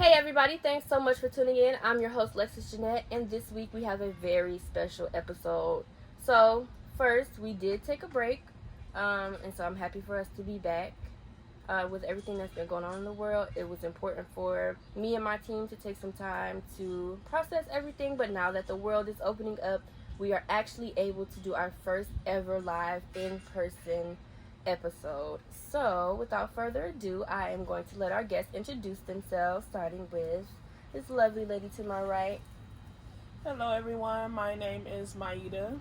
Hey everybody, thanks so much for tuning in. I'm your host Lexis Jeanette, and this week we have a very special episode. So first, we did take a break, and so I'm happy for us to be back. With everything that's been going on in the world, it was important for me and my team to take some time to process everything, but now that the world is opening up, we are actually able to do our first ever live in-person episode. So, without further ado, I am going to let our guests introduce themselves, starting with this lovely lady to my right. Hello everyone, my name is Myita.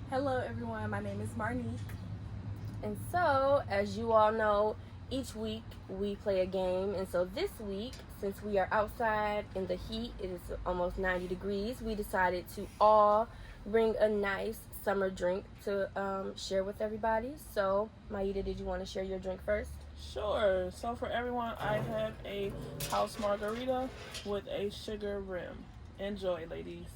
Hello everyone, my name is Marnique. And so, as you all know, each week we play a game. And so this week, since we are outside in the heat, it is almost 90 degrees, we decided to all bring a nice summer drink to share with everybody. So, Myita, did you want to share your drink first? Sure. So for everyone, I have a house margarita with a sugar rim. Enjoy, ladies.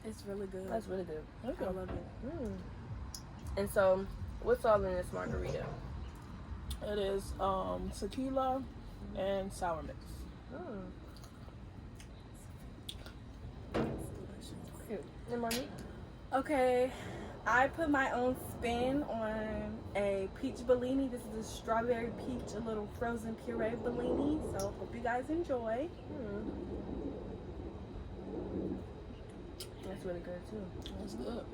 It's really good. That's really good. I love it. And so, what's all in this margarita? It is tequila and sour mix. And Marnique? Okay, I put my own spin on a peach Bellini. This is a strawberry peach, a little frozen puree Bellini. So hope you guys enjoy. That's really good too. That's good.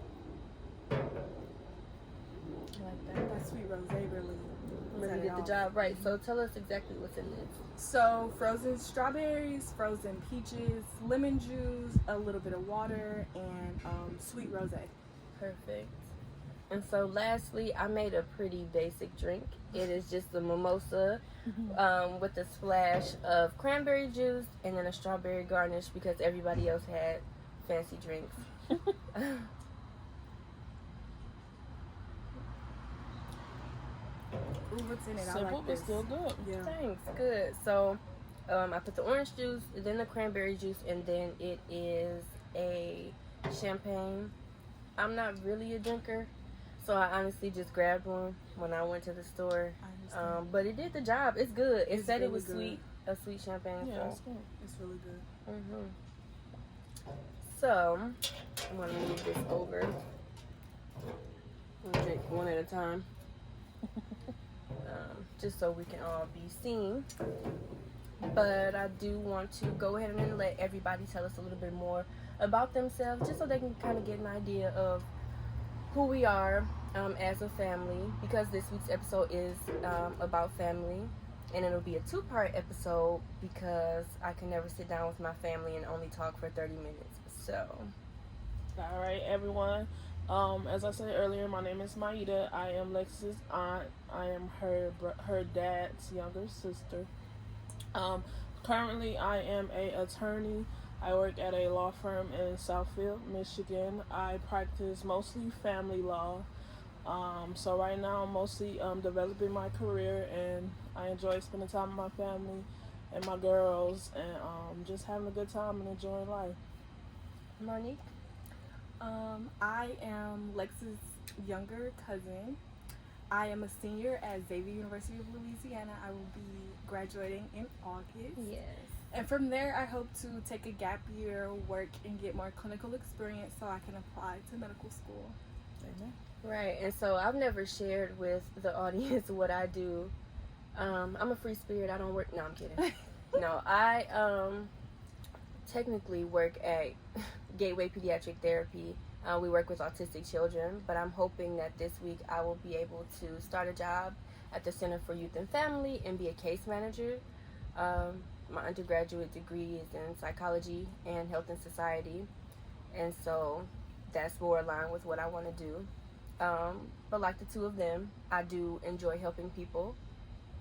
I like that. That sweet rosé really Did the job right. So tell us exactly what's in this. So frozen strawberries, frozen peaches, lemon juice, a little bit of water, and sweet rosé. Perfect. And so lastly, I made a pretty basic drink. It is just a mimosa with a splash of cranberry juice and then a strawberry garnish because everybody else had fancy drinks. Ooh, what's in it? Simple I like but this. still good. Yeah. Thanks. Good. So I put the orange juice, then the cranberry juice, and then it is a champagne. I'm not really a drinker, so I honestly just grabbed one when I went to the store. I understand. But it did the job. It's good. It It's said it really was good. sweet, a sweet champagne. Yeah, that's So. good. It's really good. So I'm gonna move this over. We'll drink one at a time, just so we can all be seen. But I do want to go ahead and let everybody tell us a little bit more about themselves, just so they can kind of get an idea of who we are as a family, because this week's episode is about family, and it'll be a two-part episode because I can never sit down with my family and only talk for 30 minutes. So, All right, everyone. As I said earlier, my name is Myita. I am Lex's aunt. I am her dad's younger sister. Currently, I am a attorney. I work at a law firm in Southfield, Michigan. I practice mostly family law. So right now, I'm mostly developing my career, and I enjoy spending time with my family and my girls, and just having a good time and enjoying life. Marnique? I am Lex's younger cousin. I am a senior at Xavier University of Louisiana. I will be graduating in August. Yes. And from there, I hope to take a gap year, work, and get more clinical experience so I can apply to medical school. Amen. Right, and so I've never shared with the audience what I do. I'm a free spirit. I don't work. No, I'm kidding. No, I technically work at Gateway Pediatric Therapy. We work with autistic children, but I'm hoping that this week I will be able to start a job at the Center for Youth and Family and be a case manager. My undergraduate degree is in psychology and health and society, and so that's more aligned with what I want to do. But like the two of them, I do enjoy helping people,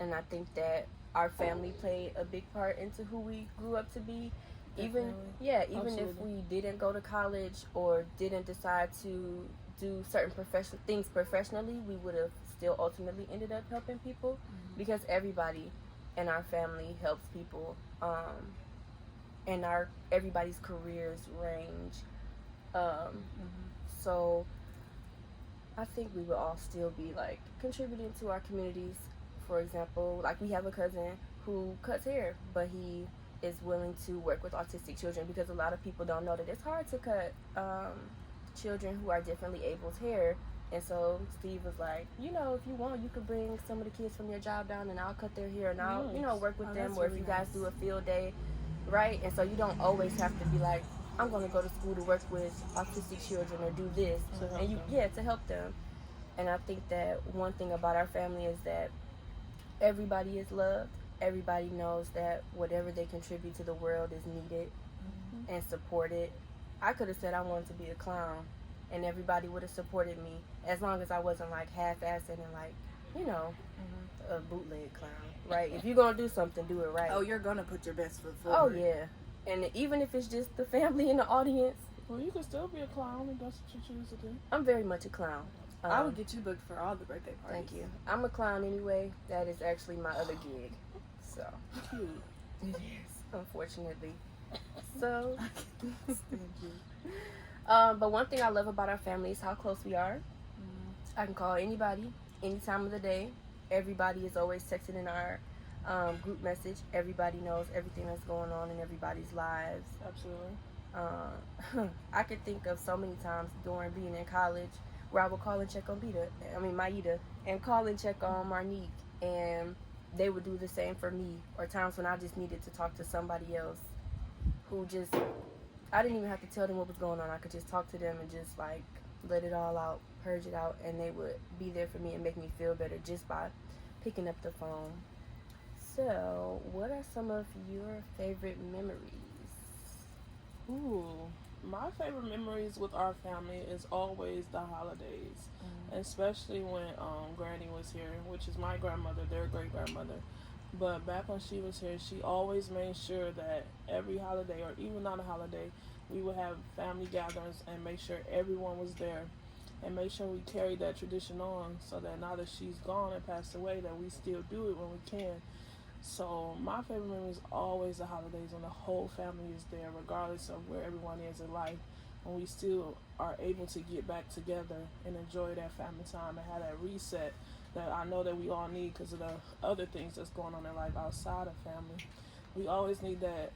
and I think that our family played a big part into who we grew up to be. Even if Absolutely. we didn't go to college or didn't decide to do certain things professionally, we would have still ultimately ended up helping people because everybody in our family helps people, and everybody's careers range. So I think we would all still be like contributing to our communities. For example, like we have a cousin who cuts hair, but he is willing to work with autistic children because a lot of people don't know that it's hard to cut children who are differently abled's hair. And so Steve was like, you know, if you want, you could bring some of the kids from your job down and I'll cut their hair and I'll, you know, work with them. Or if really you guys nice. do a field day, right? And so you don't always have to be like, I'm going to go to school to work with autistic children or do this. And you, to help them. And I think that one thing about our family is that everybody is loved. Everybody knows that whatever they contribute to the world is needed and supported. I could have said I wanted to be a clown, and everybody would have supported me as long as I wasn't like half-assing and like, you know, a bootleg clown, right? If you're gonna do something, do it right. Oh, you're gonna put your best foot forward. Oh yeah, and even if it's just the family in the audience, Well, you can still be a clown if that's what you choose to do. I'm very much a clown. I would get you booked for all the birthday parties. Thank you. I'm a clown anyway. That is actually my other gig. So Cute. it is, unfortunately. So, Thank you. but one thing I love about our family is how close we are. I can call anybody, any time of the day. Everybody is always texting in our group message. Everybody knows everything that's going on in everybody's lives. Absolutely. I could think of so many times during being in college where I would call and check on Myita, and call and check on Marnique, and they would do the same for me. Or times when I just needed to talk to somebody else who just, I didn't even have to tell them what was going on. I could just talk to them and just like let it all out, purge it out, and they would be there for me and make me feel better just by picking up the phone. So, what are some of your favorite memories? Ooh, my favorite memories with our family is always the holidays, especially when Granny was here, which is my grandmother, their great grandmother. But back when she was here, she always made sure that every holiday, or even not a holiday, we would have family gatherings and make sure everyone was there, and make sure we carried that tradition on, so that now that she's gone and passed away, that we still do it when we can. So my favorite memory is always the holidays when the whole family is there, regardless of where everyone is in life, and we still are able to get back together and enjoy that family time and have that reset that I know that we all need because of the other things that's going on in life outside of family. We always need that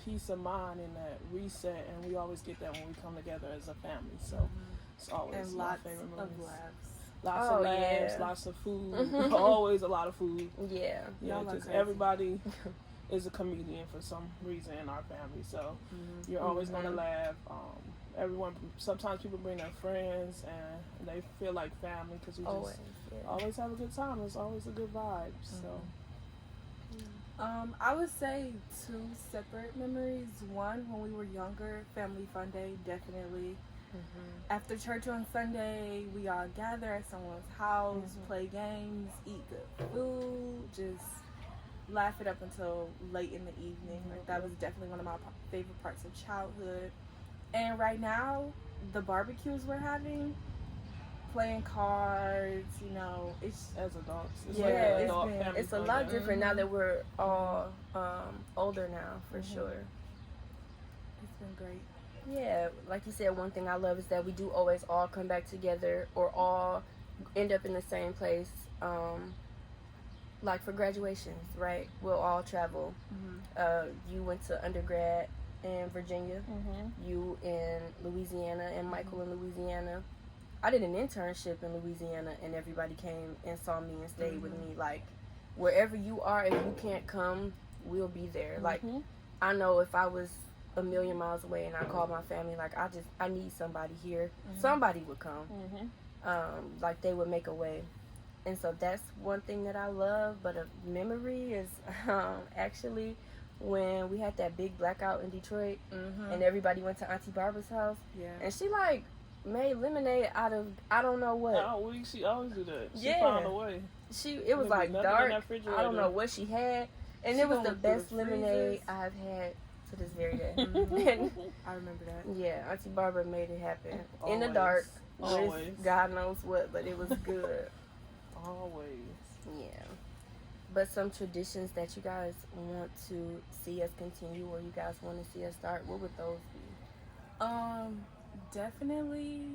peace of mind and that reset, and we always get that when we come together as a family. So it's always And my lots favorite of memories. laughs. Lots Oh, of laughs, yeah. lots of food, always a lot of food. Yeah. Yeah, Y'all are because crazy. everybody is a comedian for some reason in our family. So you're always going to laugh. Everyone, sometimes people bring their friends and they feel like family because we Always. just always have a good time. It's always a good vibe. So I would say 2 separate memories. One, when we were younger, family fun day, definitely. After church on Sunday, we all gather at someone's house, play games, eat good food, just laugh it up until late in the evening. Like, that was definitely one of my favorite parts of childhood. And right now, the barbecues we're having, playing cards, you know, it's as adults, it's Yeah, like an it's adult been- family it's a fun lot day. different now that we're all older now, for sure. it's been great. Yeah, like you said, one thing I love is that we do always all come back together or all end up in the same place. Like for graduations, right? We'll all travel. You went to undergrad in Virginia. You in Louisiana, and Michael in Louisiana. I did an internship in Louisiana, and everybody came and saw me and stayed with me. Like, wherever you are, if you can't come, we'll be there. Like, I know if I was a million miles away and I called my family, like, I need somebody here. Somebody would come. Like, they would make a way. And so that's one thing that I love. But a memory is actually when we had that big blackout in Detroit and everybody went to Auntie Barbara's house. Yeah. And she, like, made lemonade out of I don't know what. She always do that. She Yeah. found a way. It was There'd like be nothing in dark. that refrigerator. I don't know what she had, and She it was gonna the look through best the lemonade freezers. I've had to this very day. I remember that. Yeah, Auntie Barbara made it happen in the Always. dark. Always. With God knows what, but it was good. Always. Yeah. But some traditions that you guys want to see us continue, or you guys want to see us start, what would those be? Definitely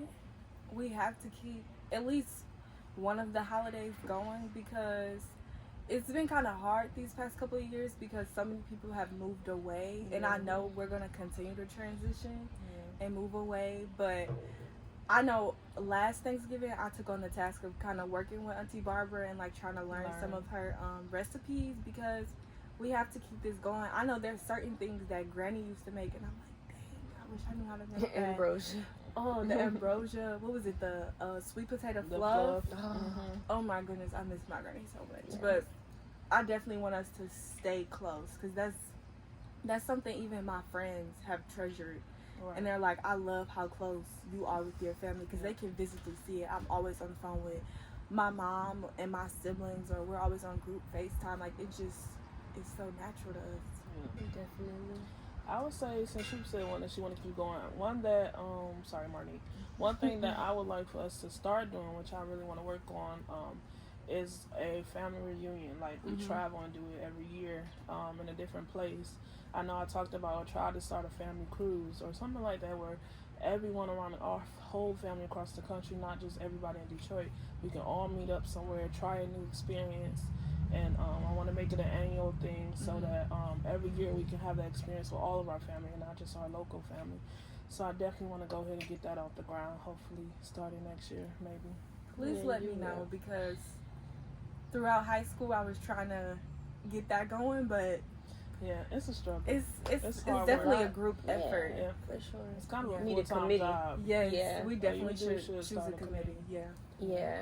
we have to keep at least one of the holidays going, because it's been kind of hard these past couple of years because so many people have moved away, and I know we're going to continue to transition and move away, but I know last Thanksgiving I took on the task of kind of working with Auntie Barbara and like trying to learn some of her recipes, because we have to keep this going. I know there's certain things that Granny used to make, and I'm like, dang, I wish I knew how to make that. Ambrosia. Oh, the ambrosia. What was it? The sweet potato fluff. Oh my goodness, I miss my Granny so much. Yes. But I definitely want us to stay close, because that's something even my friends have treasured. Right. And they're like, I love how close you are with your family, because they can visibly see it. I'm always on the phone with my mom and my siblings, or we're always on group FaceTime. Like, it's so natural to us. Yeah. Definitely. I would say, since you said one that she want to keep going, one thing that I would like for us to start doing, which I really want to work on, is a family reunion. Like, we travel and do it every year in a different place. I know I talked about try to start a family cruise or something like that, where everyone around our whole family across the country, not just everybody in Detroit, we can all meet up somewhere, try a new experience. And I want to make it an annual thing so that every year we can have that experience with all of our family and not just our local family. So I definitely want to go ahead and get that off the ground, hopefully starting next year, maybe. Please let me know, because throughout high school I was trying to get that going, but yeah, it's a struggle. It's definitely a group effort. Yeah, for sure. It's kind of a full-time committee. job. Yes, we definitely should choose start a committee. Yeah.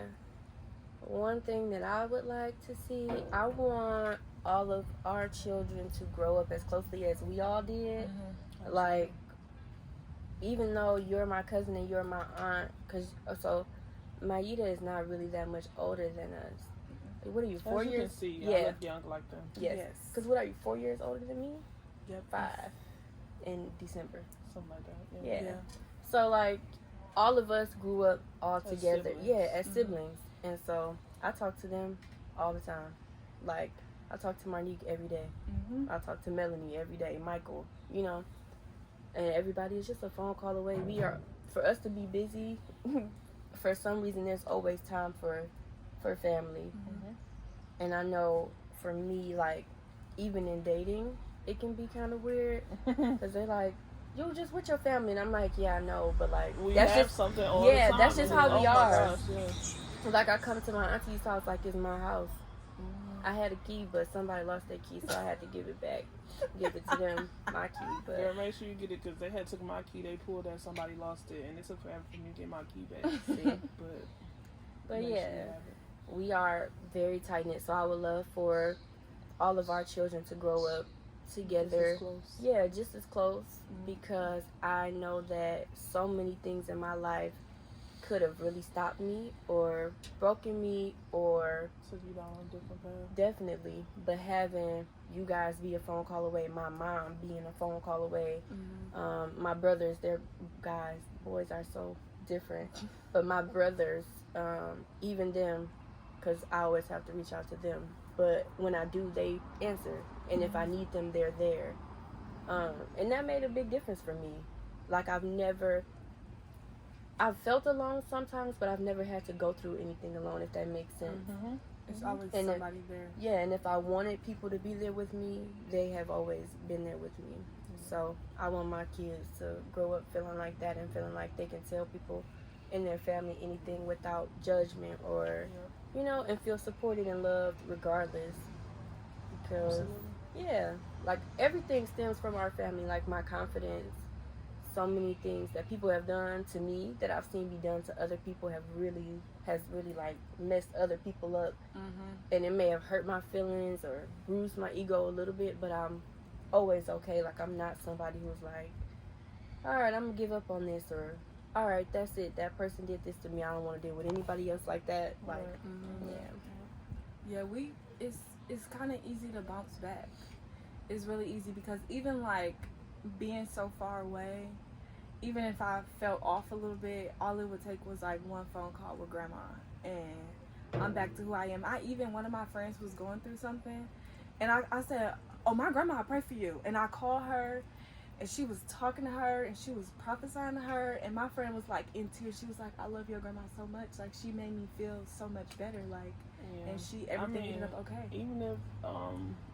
One thing that I would like to see, I want all of our children to grow up as closely as we all did. Like, even though you're my cousin and you're my aunt, so Myita is not really that much older than us. What are you, 4 years? As you can see, I look young like them. Yes. Because what are you, 4 years older than me? Yep. 5 in December. Something like that. Yeah. So, like, all of us grew up all together. Siblings. As siblings. And so I talk to them all the time. Like, I talk to Marnique every day. I talk to Melanie every day, Michael, and everybody is just a phone call away. For us to be busy, for some reason there's always time for family. And I know for me, like, even in dating, it can be kind of weird, because they're like, you just with your family, and I'm like, yeah, I know, but like, that's just something all the time. That's just how we are. Gosh, Like, I come to my auntie's house like it's my house. I had a key, but somebody lost their key, so I had to give it back. Give it to them, my key. But yeah, make sure you get it, because they had took my key, they pulled that, somebody lost it, and it took forever for me to get my key back. See? But sure yeah, we are very tight-knit, so I would love for all of our children to grow up together. Just as close. Yeah, just as close, because I know that so many things in my life could have really stopped me or broken me or took you down a different path. Definitely, but having you guys be a phone call away, my mom being a phone call away, my brothers, boys are so different, but my brothers, even them, because I always have to reach out to them, but when I do, they answer, and if I need them, they're there, and that made a big difference for me. Like, I've felt alone sometimes, but I've never had to go through anything alone, if that makes sense. It's always somebody there. Yeah, and if I wanted people to be there with me, they have always been there with me. So I want my kids to grow up feeling like that, and feeling like they can tell people in their family anything without judgment, or, and feel supported and loved regardless. Because, like, everything stems from our family, like my confidence. So many things that people have done to me that I've seen be done to other people has really like messed other people up, and it may have hurt my feelings or bruised my ego a little bit, but I'm always okay. Like, I'm not somebody who's like, all right, I'm gonna give up on this, or all right, that's it, that person did this to me, I don't want to deal with anybody else like that. Like, it's kind of easy to bounce back. It's really easy, because even like being so far away, even if I felt off a little bit, all it would take was like one phone call with grandma, and I'm back to who I am. One of my friends was going through something, and I said, oh, my grandma, I pray for you, and I called her, and she was talking to her and she was prophesying to her, and my friend was like in tears. She was like, I love your grandma so much, like she made me feel so much better, like, and everything ended up okay. Even if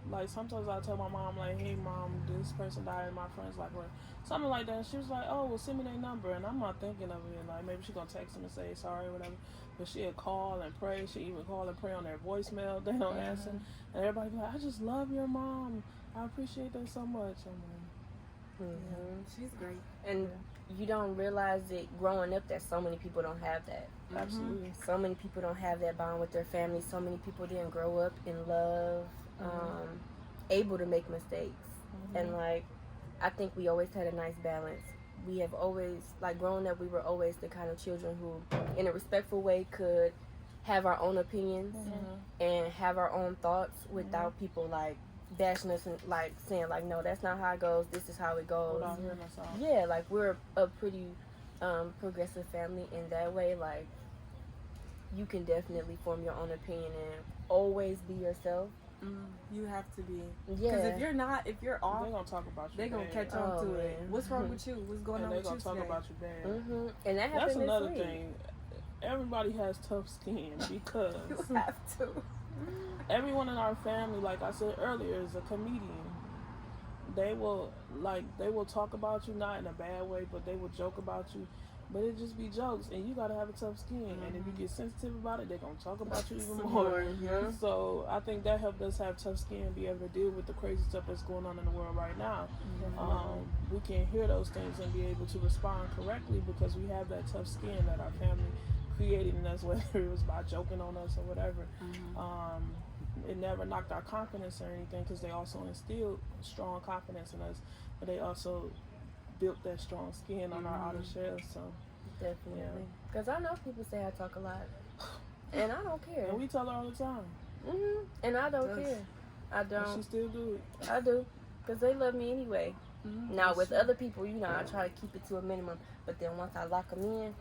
like sometimes I tell my mom like, hey mom, this person died and my friend's like, or something like that, and she was like, oh well, send me their number, and I'm not thinking of it, like maybe she's gonna text them and say sorry or whatever, but she'll call and pray. She even call and pray on their voicemail. They don't answer, and everybody be like, I just love your mom, I appreciate that so much. She's great. And you don't realize it growing up that so many people don't have that. Absolutely. So many people don't have that bond with their family. So many people didn't grow up in love, able to make mistakes. And like, I think we always had a nice balance. We have always, like growing up, we were always the kind of children who, in a respectful way, could have our own opinions and have our own thoughts without people like bashing us and like saying like, no, that's not how it goes, this is how it goes. Yeah, like we're a pretty progressive family in that way. Like, you can definitely form your own opinion and always be yourself. You have to be. Yeah. Because if you're off, they're gonna talk about you. They're gonna catch on to it. What's wrong with you? What's going on with you? They're gonna talk about you bad. And that's another thing. Everybody has tough skin because you have to. Everyone in our family, like I said earlier, is a comedian. They will talk about you, not in a bad way, but they will joke about you. But it just be jokes, and you gotta have a tough skin. And if you get sensitive about it, they're gonna talk about you even more. So I think that helped us have tough skin, be able to deal with the crazy stuff that's going on in the world right now. We can hear those things and be able to respond correctly because we have that tough skin that our family created in us, whether it was by joking on us or whatever. It never knocked our confidence or anything because they also instilled strong confidence in us, but they also built that strong skin on our outer shell. So definitely, because I know people say I talk a lot, and I don't care. And we tell her all the time. And I don't care. I don't. And she still do it. I do, because they love me anyway. Now with other people, you know, I try to keep it to a minimum, but then once I lock them in,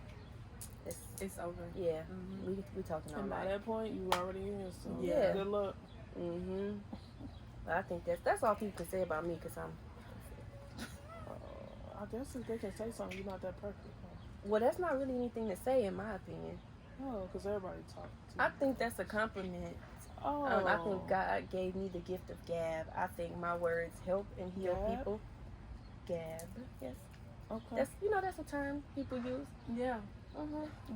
it's over. Yeah, we talking all and night. By that point, you already in. So yeah, good luck. I think that's all people can say about me because I'm. I guess if they can say something, you're not that perfect. Well, that's not really anything to say, in my opinion. Oh, because everybody talks. I think that's a compliment. I think God gave me the gift of gab. I think my words help and heal people. Gab, yes. Okay. That's a term people use. Yeah.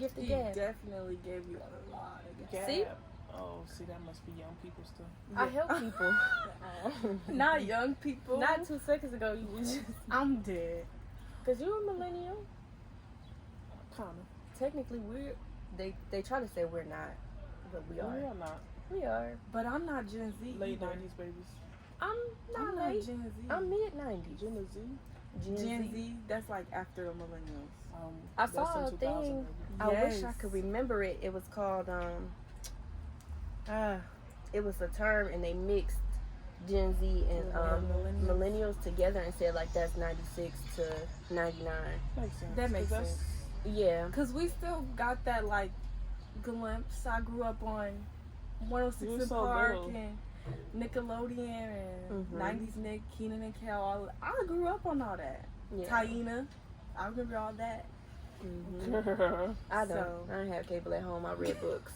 Gift of He gab. definitely gave you a lot of gab. See? Oh, see, that must be young people stuff. I help people. Not young people. Not 2 seconds ago. You just. I'm dead. Cause you're a millennial. Kinda. Technically, they try to say we're not, but we are. We are not. We are. But I'm not Gen Z. Late either. 90s babies. I'm not late. Gen Z. I'm mid 90s. Gen Z. Gen Z. That's like after the millennials. I saw a thing. I wish I could remember it. It was called it was a term, and they mixed Gen Z and millennials together and said like that's 96 to 99. Makes sense. That makes sense. Yeah. Cause we still got that like glimpse. I grew up on 106 and Park and Nickelodeon and 90s Nick, Keenan and Kel. I grew up on all that. Yeah. Taina, I remember all that. I don't. I don't have cable at home. I read books.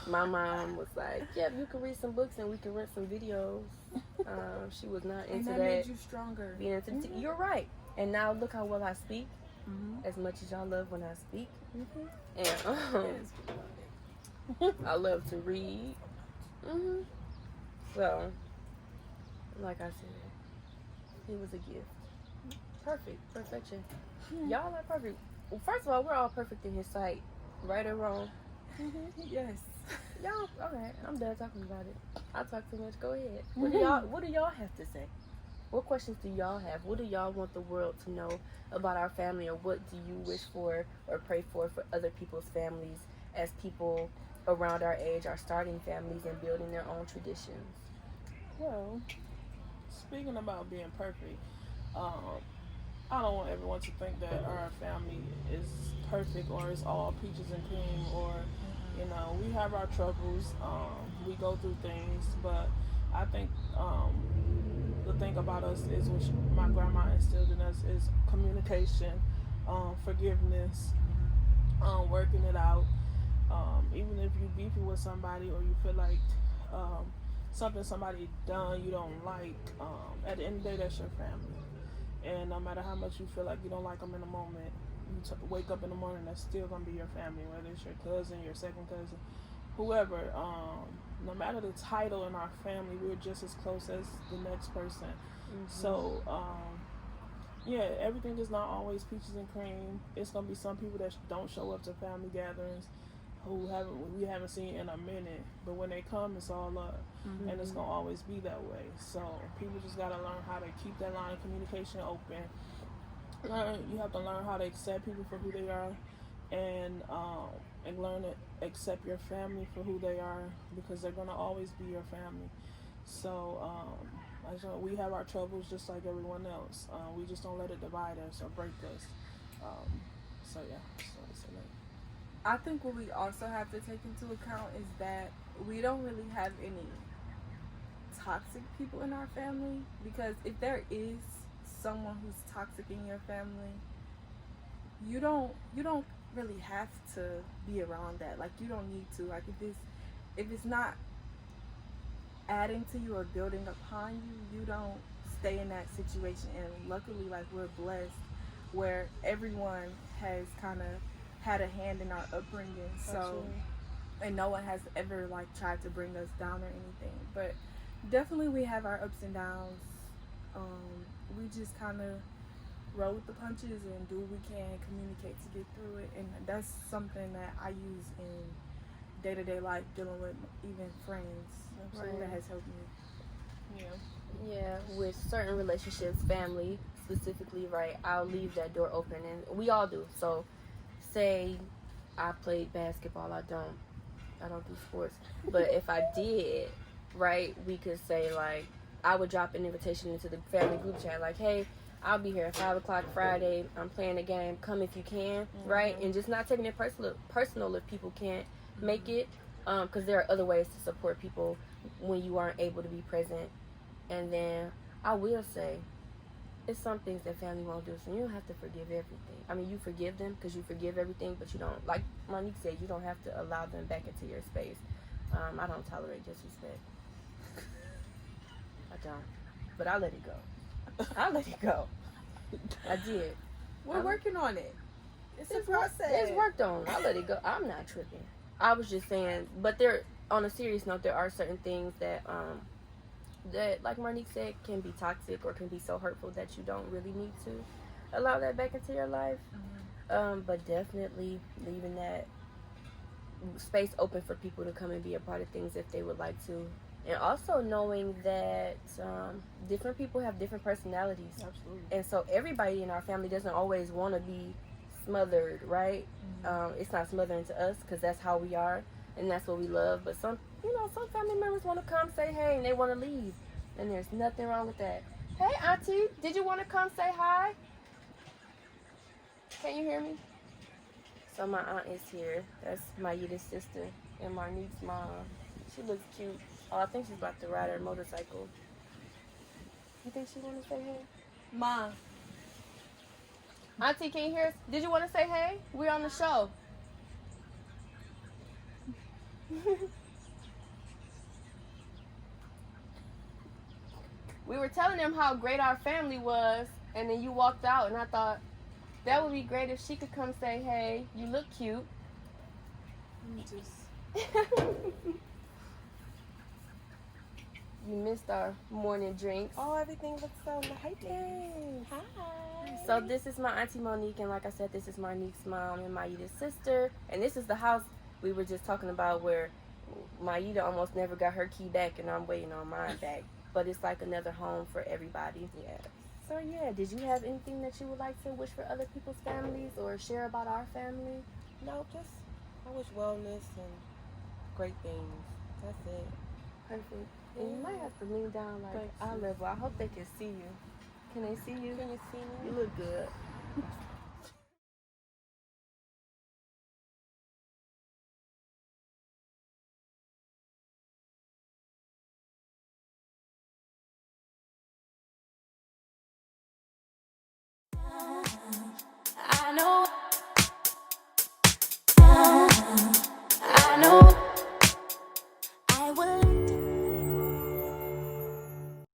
My mom was like, "Yeah, you can read some books and we can rent some videos." She was not into that. And that made you stronger. Being into you're right. And now look how well I speak. As much as y'all love when I speak. And I love to read. So, like I said, it was a gift. Perfection. Y'all are perfect. Well, first of all, we're all perfect in His sight, right or wrong. Yes. Y'all, okay, I'm done talking about it. I talk too much. Go ahead. What do y'all have to say? What questions do y'all have? What do y'all want the world to know about our family, or what do you wish for or pray for other people's families as people around our age are starting families and building their own traditions? Well, speaking about being perfect, I don't want everyone to think that our family is perfect or it's all peaches and cream, or we have our troubles. We go through things, but I think the the thing about us is what my grandma instilled in us is communication, forgiveness, working it out. Even if you beefing with somebody or you feel like something somebody done you don't like, at the end of the day, that's your family. And no matter how much you feel like you don't like them in the moment, you wake up in the morning, that's still gonna be your family, whether it's your cousin, your second cousin, whoever. No matter the title in our family, we're just as close as the next person. So yeah, everything is not always peaches and cream. It's gonna be some people that don't show up to family gatherings who we haven't seen in a minute, but when they come, it's all love, and it's gonna always be that way. So people just gotta learn how to keep that line of communication open. You have to learn how to accept people for who they are, and learn to accept your family for who they are, because they're gonna always be your family. So we have our troubles just like everyone else. We just don't let it divide us or break us. So yeah, just wanted to say that. I think what we also have to take into account is that we don't really have any toxic people in our family, because if there is someone who's toxic in your family, you don't really have to be around that. Like, you don't need to. Like, if it's not adding to you or building upon you, you don't stay in that situation. And luckily, like, we're blessed where everyone has kind of had a hand in our upbringing. So Absolutely. And no one has ever like tried to bring us down or anything, but definitely we have our ups and downs. We just kind of roll with the punches and do what we can, communicate to get through it. And that's something that I use in day-to-day life, dealing with even friends. Right. That has helped me. Yeah, with certain relationships, family specifically, right, I'll leave that door open, and we all do. So say I played basketball, I don't do sports, but if I did, right, we could say, like, I would drop an invitation into the family group chat, like, hey, I'll be here at 5 o'clock Friday, I'm playing a game, come if you can, right, and just not taking it personal if people can't make it, because there are other ways to support people when you aren't able to be present. And then I will say, it's some things that family won't do, so you don't have to forgive everything. I mean, you forgive them because you forgive everything, but you don't, like Marnique said, you don't have to allow them back into your space. I don't tolerate disrespect. I don't. But I let it go. I let it go. I did. We're working on it. It's a process. It's worked on. I let it go. I'm not tripping. I was just saying, but there, on a serious note, there are certain things that, that, like Marnique said, can be toxic or can be so hurtful that you don't really need to allow that back into your life. But definitely leaving that space open for people to come and be a part of things if they would like to. And also knowing that different people have different personalities. Absolutely. And so everybody in our family doesn't always want to be smothered, right? It's not smothering to us because that's how we are and that's what we love. But some family members want to come say hey and they want to leave. And there's nothing wrong with that. Hey, Auntie, did you want to come say hi? Can you hear me? So my aunt is here. That's Myita's sister and Marnique's mom. She looks cute. Oh, I think she's about to ride her motorcycle. You think she want to say hey? Mom. Auntie, can you hear us? Did you want to say hey? We're on the show. We were telling them how great our family was, and then you walked out, and I thought that would be great if she could come say hey. You look cute. You missed our morning drinks. Oh, everything looks so nice. Hi. So this is my Auntie Monique, and like I said, this is Marnique's mom and Myita's sister. And this is the house we were just talking about where Myita almost never got her key back, and I'm waiting on mine back. But it's like another home for everybody. Yeah. So yeah, did you have anything that you would like to wish for other people's families or share about our family? No, just I wish wellness and great things. That's it. Perfect. And you might have to lean down like eye level. I hope they can see you. Can they see you? Can you see me? You look good.